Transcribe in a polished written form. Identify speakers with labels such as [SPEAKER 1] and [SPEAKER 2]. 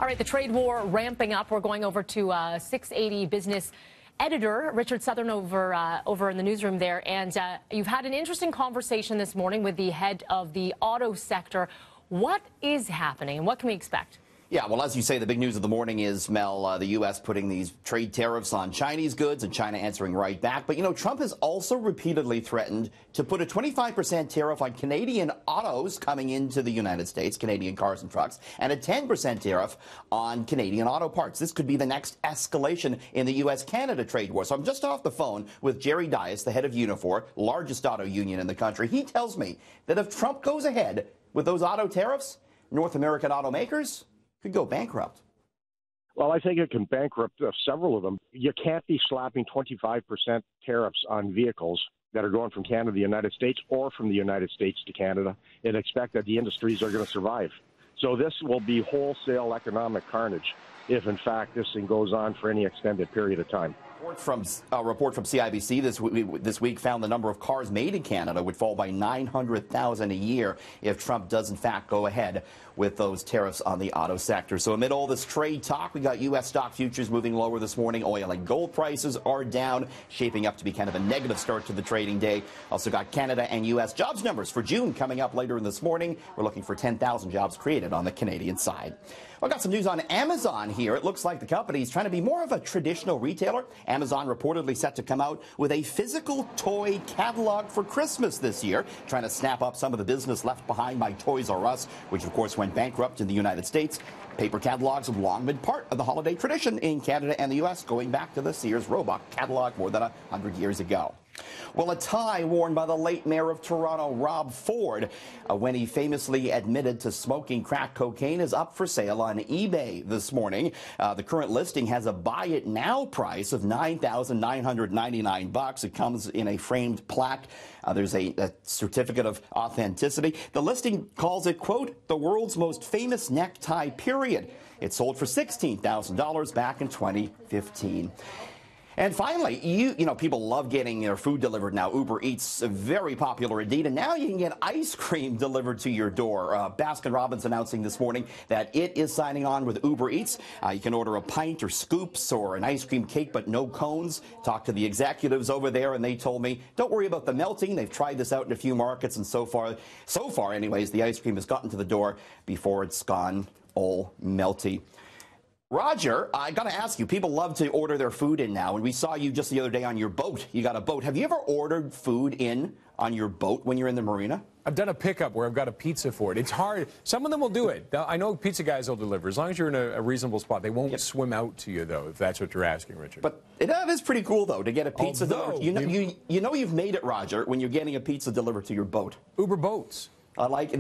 [SPEAKER 1] All right, the trade war ramping up. We're going over to 680 Business editor Richard Southern over in the newsroom there. And you've had an interesting conversation this morning with the head of the auto sector. What is happening and what can we expect?
[SPEAKER 2] Yeah, well, as you say, the big news of the morning is, Mel, the U.S. putting these trade tariffs on Chinese goods and China answering right back. But, you know, Trump has also repeatedly threatened to put a 25% tariff on Canadian autos coming into the United States, Canadian cars and trucks, and a 10% tariff on Canadian auto parts. This could be the next escalation in the U.S.-Canada trade war. So I'm just off the phone with Jerry Dias, the head of Unifor, largest auto union in the country. He tells me that if Trump goes ahead with those auto tariffs, North American automakers could go bankrupt.
[SPEAKER 3] Well, I think it can bankrupt several of them. You can't be slapping 25% tariffs on vehicles that are going from Canada to the United States or from the United States to Canada and expect that the industries are going to survive. So this will be wholesale economic carnage if, in fact, this thing goes on for any extended period of time.
[SPEAKER 2] A report from CIBC this week found the number of cars made in Canada would fall by 900,000 a year if Trump does, in fact, go ahead with those tariffs on the auto sector. So amid all this trade talk, we got U.S. stock futures moving lower this morning. Oil and gold prices are down, shaping up to be kind of a negative start to the trading day. Also got Canada and U.S. jobs numbers for June coming up later in this morning. We're looking for 10,000 jobs created on the Canadian side. Well, I got some news on Amazon here. It looks like the company is trying to be more of a traditional retailer. Amazon reportedly set to come out with a physical toy catalog for Christmas this year, trying to snap up some of the business left behind by Toys R Us, which of course went bankrupt in the United States. Paper catalogs have long been part of the holiday tradition in Canada and the U.S., going back to the Sears Roebuck catalog more than 100 years ago. Well, a tie worn by the late mayor of Toronto, Rob Ford, when he famously admitted to smoking crack cocaine, is up for sale on eBay this morning. The current listing has a buy it now price of $9,999. It comes in a framed plaque. There's a certificate of authenticity. The listing calls it, quote, the world's most famous necktie, period. It sold for $16,000 back in 2015. And finally, you know, people love getting their food delivered now. Uber Eats, very popular indeed. And now you can get ice cream delivered to your door. Baskin Robbins announcing this morning that it is signing on with Uber Eats. You can order a pint or scoops or an ice cream cake, but no cones. Talked to the executives over there, and they told me, don't worry about the melting. They've tried this out in a few markets, and so far anyways, the ice cream has gotten to the door before it's gone all melty. Roger, I got to ask you, people love to order their food in now, and we saw you just the other day on your boat. You got a boat. Have you ever ordered food in on your boat when you're in the marina?
[SPEAKER 4] I've done a pickup where I've got a pizza for it. It's hard. Some of them will do it. I know pizza guys will deliver, as long as you're in a reasonable spot. They won't swim out to you, though, if that's what you're asking, Richard.
[SPEAKER 2] But it is pretty cool, though, to get a pizza delivered. You know you've made it, Roger, when you're getting a pizza delivered to your boat.
[SPEAKER 4] Uber Boats.
[SPEAKER 2] I like it.